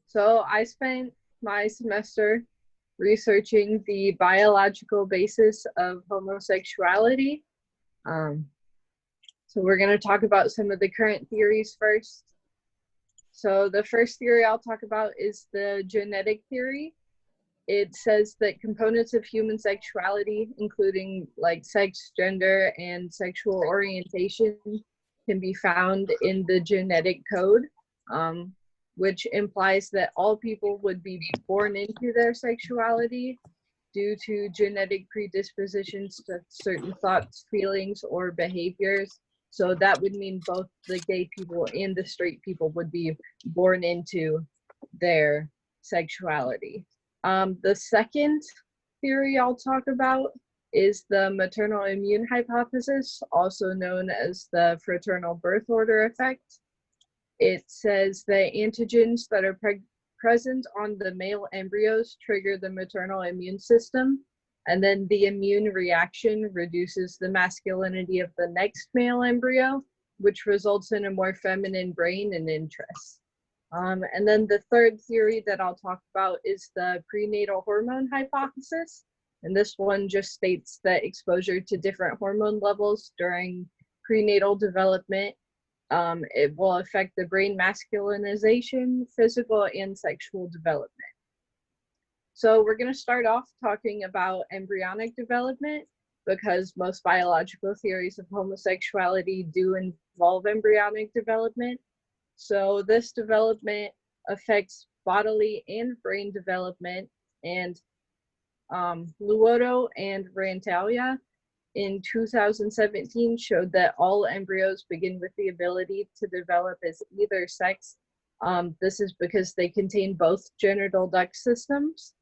So I spent my semester researching the biological basis of homosexuality. Um, so we're going to talk about some of the current theories first. So the first theory I'll talk about is the genetic theory. It says that components of human sexuality, including like sex, gender, and sexual orientation, can be found in the genetic code, um, which implies that all people would be born into their sexuality due to genetic predispositions to certain thoughts, feelings, or behaviors. So that would mean both the gay people and the straight people would be born into their sexuality. The second theory I'll talk about is the maternal immune hypothesis, also known as the fraternal birth order effect. It says that antigens that are present on the male embryos trigger the maternal immune system, and then the immune reaction reduces the masculinity of the next male embryo, which results in a more feminine brain and interest. And then the third theory that I'll talk about is the prenatal hormone hypothesis. And this one just states that exposure to different hormone levels during prenatal development, it will affect the brain masculinization, physical, and sexual development. So we're going to start off talking about embryonic development because most biological theories of homosexuality do involve embryonic development. So this development affects bodily and brain development, and Luoto and Rantalia in 2017 showed that all embryos begin with the ability to develop as either sex. This is because they contain both genital duct systems,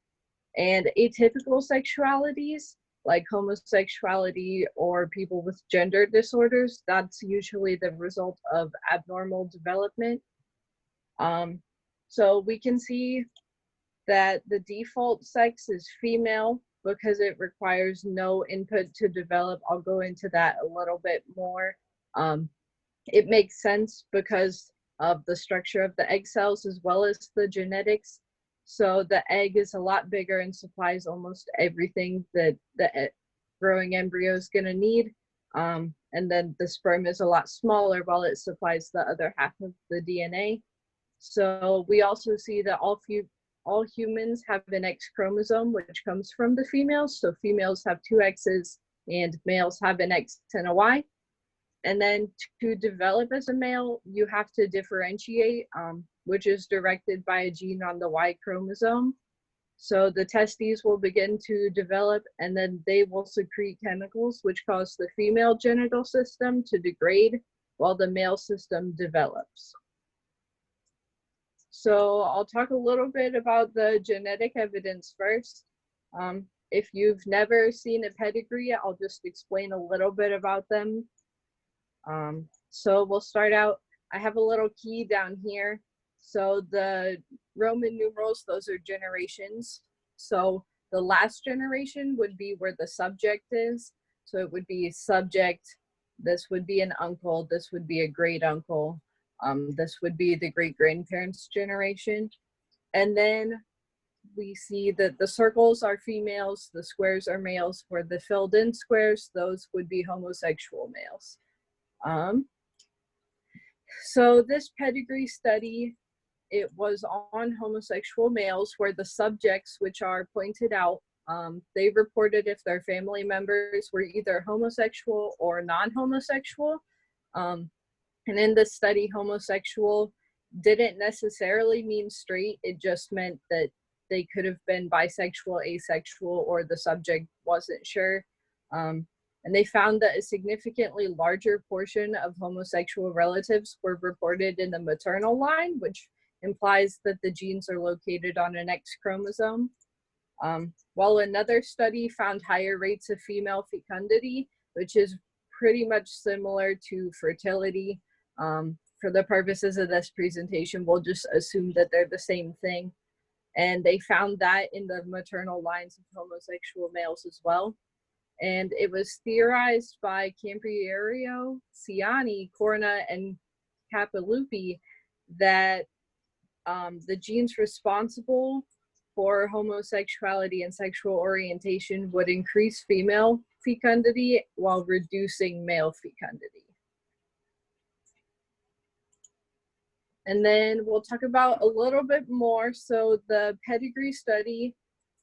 and atypical sexualities like homosexuality or people with gender disorders, that's usually the result of abnormal development. So we can see that the default sex is female because it requires no input to develop. I'll go into that a little bit more. It makes sense because of the structure of the egg cells as well as the genetics. So the egg is a lot bigger and supplies almost everything that the growing embryo is going to need. And then the sperm is a lot smaller while it supplies the other half of the DNA. So we also see that all humans have an X chromosome, which comes from the females. So females have two X's and males have an X and a Y. And then to develop as a male, you have to differentiate, which is directed by a gene on the Y chromosome. So the testes will begin to develop, and then they will secrete chemicals which cause the female genital system to degrade while the male system develops. So I'll talk a little bit about the genetic evidence first. If you've never seen a pedigree, I'll just explain a little bit about them. So we'll start out, I have a little key down here. So the Roman numerals, those are generations. So the last generation would be where the subject is. So it would be subject, this would be an uncle, this would be a great uncle, this would be the great grandparents generation. And then we see that the circles are females, the squares are males. For the filled in squares, those would be homosexual males. So this pedigree study, it was on homosexual males where the subjects, which are pointed out, they reported if their family members were either homosexual or non-homosexual. And in this study, homosexual didn't necessarily mean straight. It just meant that they could have been bisexual, asexual, or the subject wasn't sure. And they found that a significantly larger portion of homosexual relatives were reported in the maternal line, which implies that the genes are located on an X chromosome. While another study found higher rates of female fecundity, which is pretty much similar to fertility. For the purposes of this presentation, we'll just assume that they're the same thing. And they found that in the maternal lines of homosexual males as well. And it was theorized by Campiero, Ciani, Corna, and Capiloupi that the genes responsible for homosexuality and sexual orientation would increase female fecundity while reducing male fecundity. And then we'll talk about a little bit more. So the pedigree study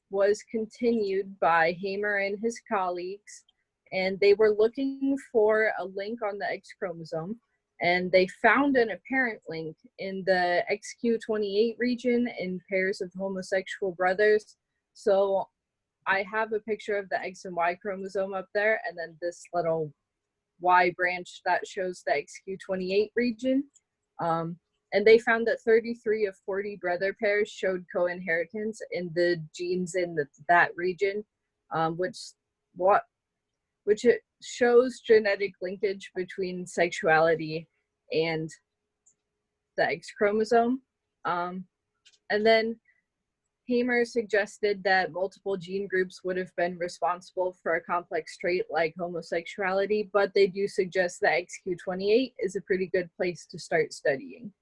was continued by Hamer and his colleagues, and they were looking for a link on the X chromosome, and they found an apparent link in the XQ28 region in pairs of homosexual brothers. So I have a picture of the X and Y chromosome up there, and then this little Y branch that shows the XQ28 region. And they found that 33 of 40 brother pairs showed co-inheritance in the genes in that region, which it shows genetic linkage between sexuality and the X chromosome. And then Hamer suggested that multiple gene groups would have been responsible for a complex trait like homosexuality, but they do suggest that XQ28 is a pretty good place to start studying.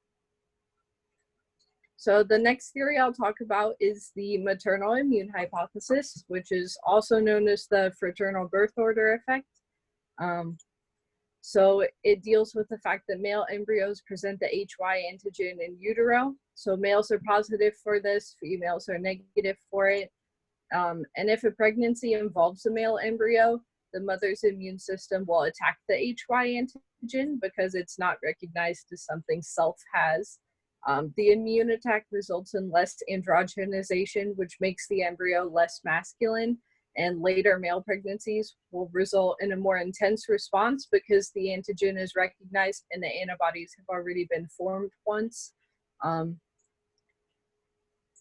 So the next theory I'll talk about is the maternal immune hypothesis, which is also known as the fraternal birth order effect. So it deals with the fact that male embryos present the HY antigen in utero. So males are positive for this, females are negative for it. And if a pregnancy involves a male embryo, the mother's immune system will attack the HY antigen because it's not recognized as something self has. The immune attack results in less androgenization, which makes the embryo less masculine, and later male pregnancies will result in a more intense response because the antigen is recognized and the antibodies have already been formed once.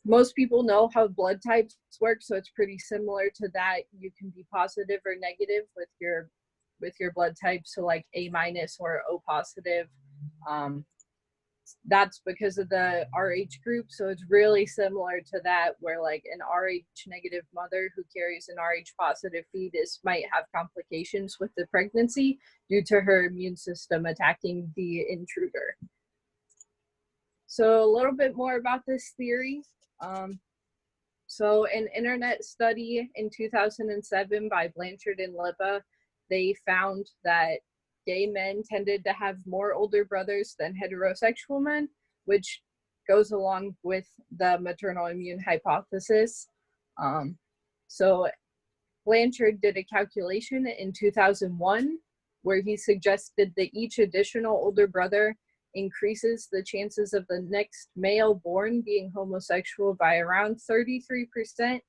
Most people know how blood types work, so it's pretty similar to that. You can be positive or negative with your blood type, so like A- or O positive. That's because of the Rh group, so it's really similar to that, where like an Rh negative mother who carries an Rh positive fetus might have complications with the pregnancy due to her immune system attacking the intruder. So a little bit more about this theory. So an internet study in 2007 by Blanchard and Lippa, they found that gay men tended to have more older brothers than heterosexual men, which goes along with the maternal immune hypothesis. So Blanchard did a calculation in 2001 where he suggested that each additional older brother increases the chances of the next male born being homosexual by around 33%.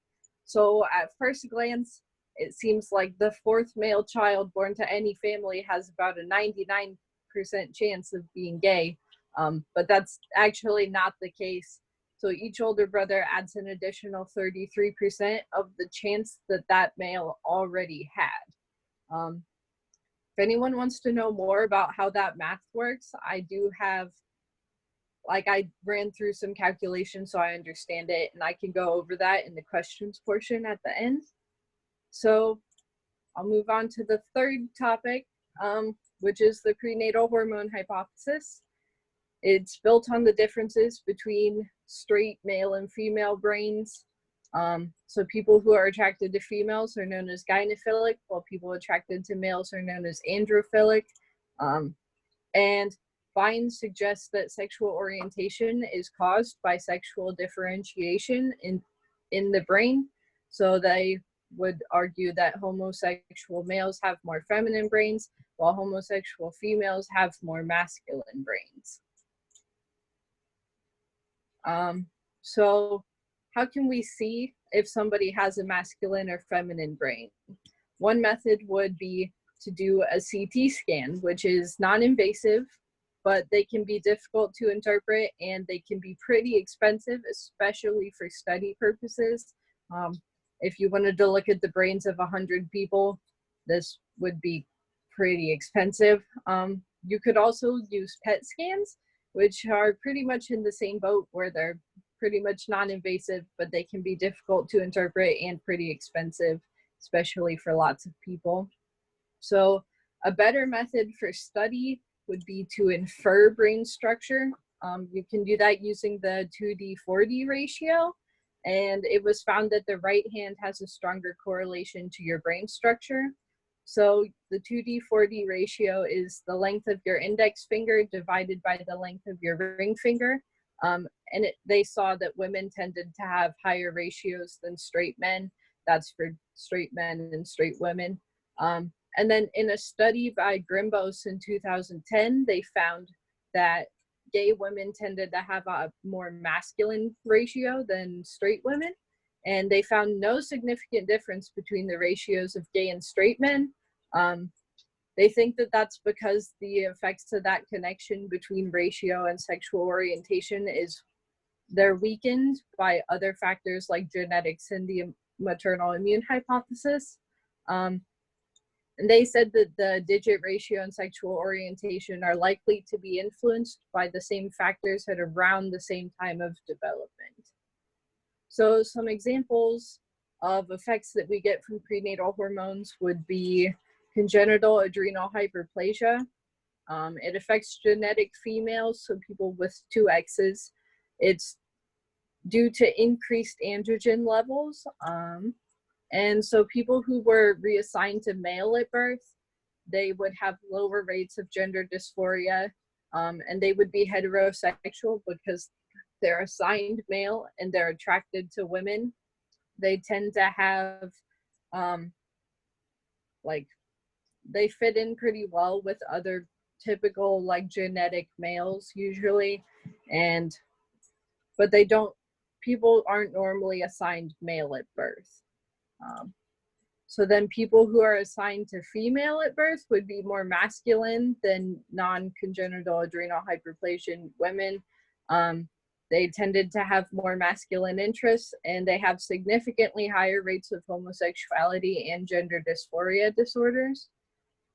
So at first glance, it seems like the fourth male child born to any family has about a 99% chance of being gay, but that's actually not the case. So each older brother adds an additional 33% of the chance that that male already had. If anyone wants to know more about how that math works, I do have, like, I ran through some calculations so I understand it, and I can go over that in the questions portion at the end. So I'll move on to the third topic, which is the prenatal hormone hypothesis. It's built on the differences between straight male and female brains. So people who are attracted to females are known as gynophilic, while people attracted to males are known as androphilic. And Vines suggests that sexual orientation is caused by sexual differentiation in the brain. So they would argue that homosexual males have more feminine brains, while homosexual females have more masculine brains. So how can we see if somebody has a masculine or feminine brain? One method would be to do a CT scan, which is non-invasive, but they can be difficult to interpret and they can be pretty expensive, especially for study purposes. If you wanted to look at the brains of 100 people, this would be pretty expensive. You could also use PET scans, which are pretty much in the same boat, where they're pretty much non-invasive, but they can be difficult to interpret and pretty expensive, especially for lots of people. So a better method for study would be to infer brain structure. You can do that using the 2D/4D ratio, and it was found that the right hand has a stronger correlation to your brain structure. So the 2D/4D ratio is the length of your index finger divided by the length of your ring finger. And they saw that women tended to have higher ratios than straight men. That's for straight men and straight women. And then in a study by Grimbos in 2010, they found that gay women tended to have a more masculine ratio than straight women. And they found no significant difference between the ratios of gay and straight men. They think that that's because the effects of that connection between ratio and sexual orientation they're weakened by other factors like genetics and the maternal immune hypothesis. And they said that the digit ratio and sexual orientation are likely to be influenced by the same factors at around the same time of development. So some examples of effects that we get from prenatal hormones would be congenital adrenal hyperplasia. It affects genetic females, so people with two X's. It's due to increased androgen levels. And so people who were reassigned to male at birth, they would have lower rates of gender dysphoria, and they would be heterosexual because they're assigned male and they're attracted to women. They tend to have, they fit in pretty well with other typical genetic males usually, but people aren't normally assigned male at birth. So then people who are assigned to female at birth would be more masculine than non-congenital adrenal hyperplasia women. They tended to have more masculine interests, and they have significantly higher rates of homosexuality and gender dysphoria disorders.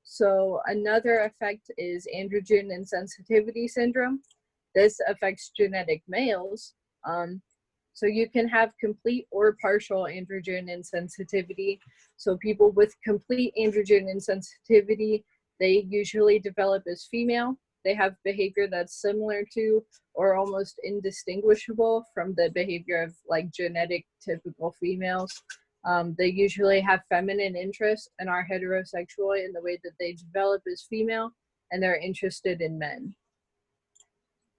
So another effect is androgen insensitivity syndrome. This affects genetic males. So you can have complete or partial androgen insensitivity. So people with complete androgen insensitivity, they usually develop as female. They have behavior that's similar to or almost indistinguishable from the behavior of genetic typical females. They usually have feminine interests and are heterosexual in the way that they develop as female, and they're interested in men.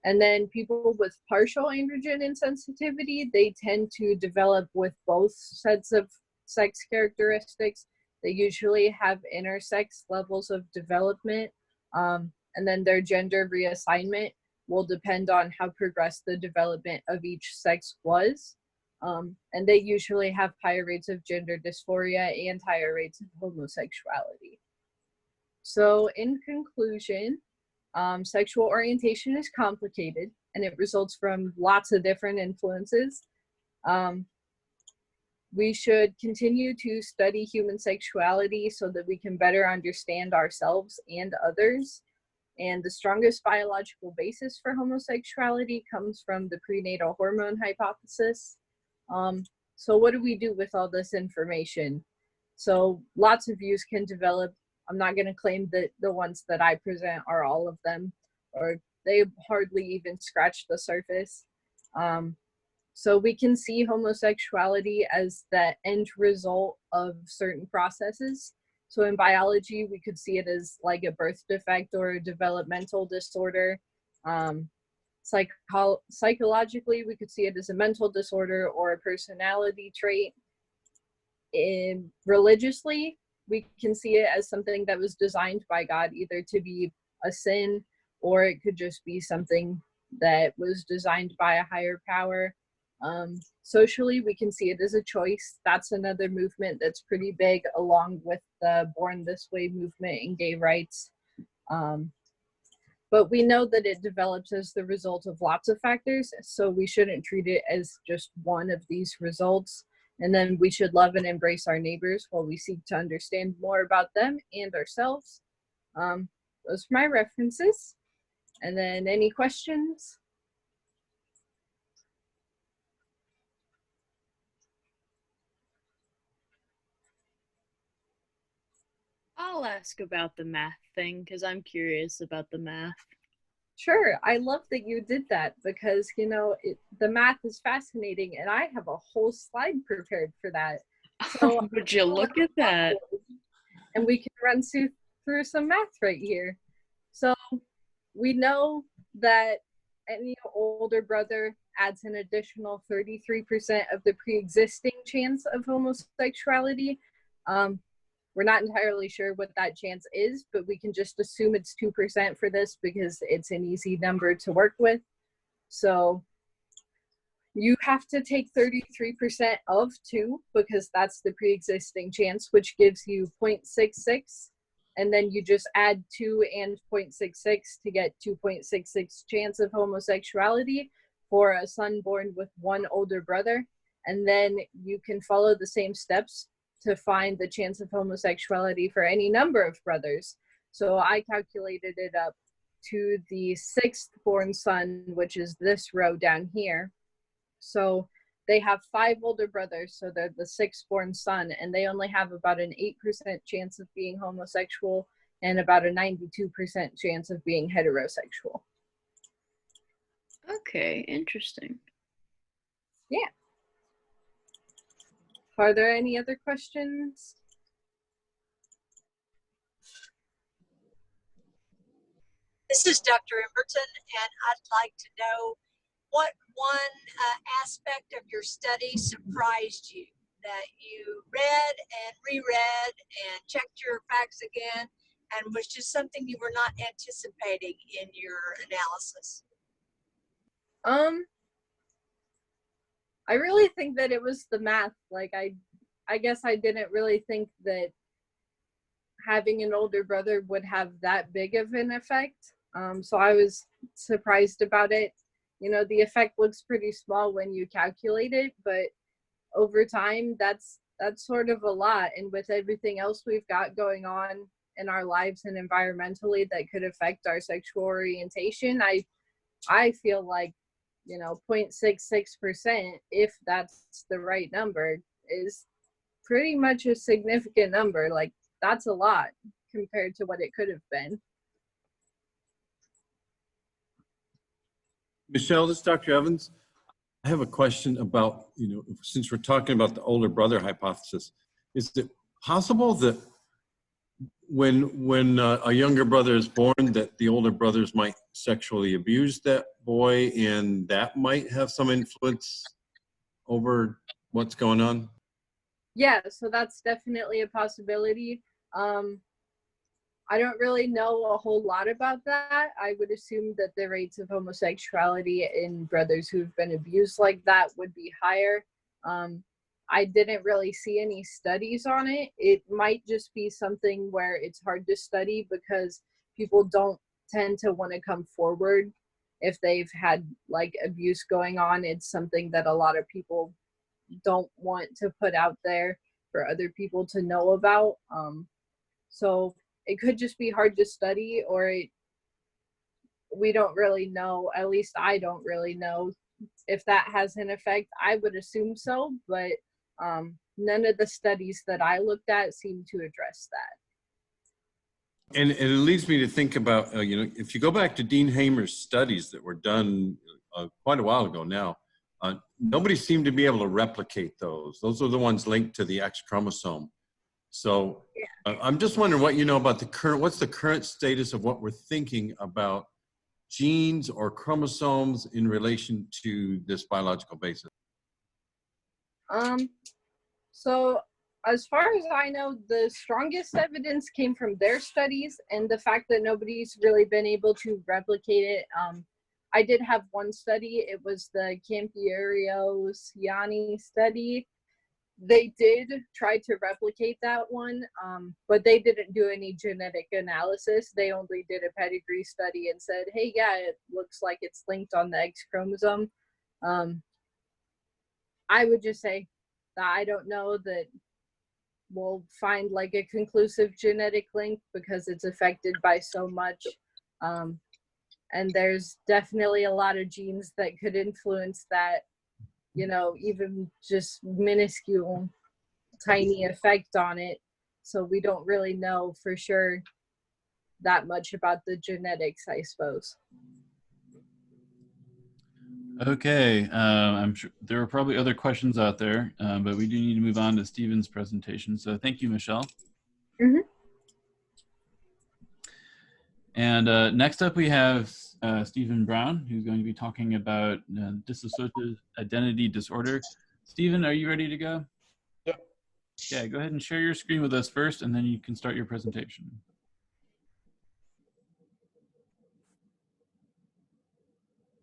And then people with partial androgen insensitivity, they tend to develop with both sets of sex characteristics. They usually have intersex levels of development, and then their gender reassignment will depend on how progressed the development of each sex was. And they usually have higher rates of gender dysphoria and higher rates of homosexuality. So in conclusion, sexual orientation is complicated and it results from lots of different influences. We should continue to study human sexuality so that we can better understand ourselves and others. And the strongest biological basis for homosexuality comes from the prenatal hormone hypothesis. So what do we do with all this information? So lots of views can develop. I'm not going to claim that the ones that I present are all of them, or they hardly even scratch the surface. So we can see homosexuality as the end result of certain processes. So in biology, we could see it as like a birth defect or a developmental disorder. Psychologically, we could see it as a mental disorder or a personality trait. Religiously, we can see it as something that was designed by God, either to be a sin, or it could just be something that was designed by a higher power. Socially, we can see it as a choice. That's another movement that's pretty big, along with the Born This Way movement and gay rights. But we know that it develops as the result of lots of factors, so we shouldn't treat it as just one of these results. And then we should love and embrace our neighbors while we seek to understand more about them and ourselves. Those are my references. And then any questions? I'll ask about the math thing because I'm curious about the math. Sure, I love that you did that because, you know, the math is fascinating and I have a whole slide prepared for that. Oh, So would you look at that? and we can run through some math right here. So we know that any older brother adds an additional 33% of the pre-existing chance of homosexuality. Um, we're not entirely sure what that chance is, but we can just assume it's 2% for this because it's an easy number to work with. So you have to take 33% of 2 because that's the pre-existing chance, which gives you 0.66. And then you just add 2 and 0.66 to get 2.66 chance of homosexuality for a son born with one older brother. And then you can follow the same steps to find the chance of homosexuality for any number of brothers. So I calculated it up to the 6th born son, which is this row down here. So they have 5 older brothers, so they're the 6th born son, and they only have about an 8% chance of being homosexual and about a 92% chance of being heterosexual. Okay, interesting. Yeah. Are there any other questions? This is Dr. Emberton, and I'd like to know what one aspect of your study surprised you, that you read and reread and checked your facts again, and was just something you were not anticipating in your analysis? I really think that it was the math. Like I guess I didn't really think that having an older brother would have that big of an effect. So I was surprised about it. You know, the effect looks pretty small when you calculate it, but over time, that's sort of a lot. And with everything else we've got going on in our lives and environmentally that could affect our sexual orientation, I feel like, you know, 0.66%, if that's the right number, is pretty much a significant number. Like, that's a lot compared to what it could have been. Michelle, this is Dr. Evans. I have a question about, since we're talking about the older brother hypothesis, is it possible that when a younger brother is born, that the older brothers might sexually abuse that boy, and that might have some influence over what's going on? Yeah, so that's definitely a possibility. I don't really know a whole lot about that. I would assume that the rates of homosexuality in brothers who've been abused like that would be higher. I didn't really see any studies on it. It might just be something where it's hard to study because people don't tend to want to come forward if they've had like abuse going on. It's something that a lot of people don't want to put out there for other people to know about. So it could just be hard to study, or we don't really know, at least I don't really know if that has an effect. I would assume so, but none of the studies that I looked at seem to address that. And it leads me to think about, if you go back to Dean Hamer's studies that were done quite a while ago now, nobody seemed to be able to replicate those. Those are the ones linked to the X chromosome. So I'm just wondering what you know about what's the current status of what we're thinking about genes or chromosomes in relation to this biological basis? So as far as I know, the strongest evidence came from their studies, and the fact that nobody's really been able to replicate it. I did have one study. It was the Campiero-Ciani study. They did try to replicate that one, but they didn't do any genetic analysis. They only did a pedigree study and said, hey, yeah, it looks like it's linked on the X chromosome. I would just say that I don't know that we'll find like a conclusive genetic link because it's affected by so much. And there's definitely a lot of genes that could influence that, you know, even just minuscule, tiny effect on it. So we don't really know for sure that much about the genetics, I suppose. Okay, I'm sure there are probably other questions out there, but we do need to move on to Stephen's presentation. So thank you, Michelle. Mhm. And next up we have Stephen Brown, who's going to be talking about dissociative identity disorder. Stephen, are you ready to go? Yeah. Yeah, go ahead and share your screen with us first, and then you can start your presentation.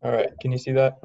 All right, can you see that?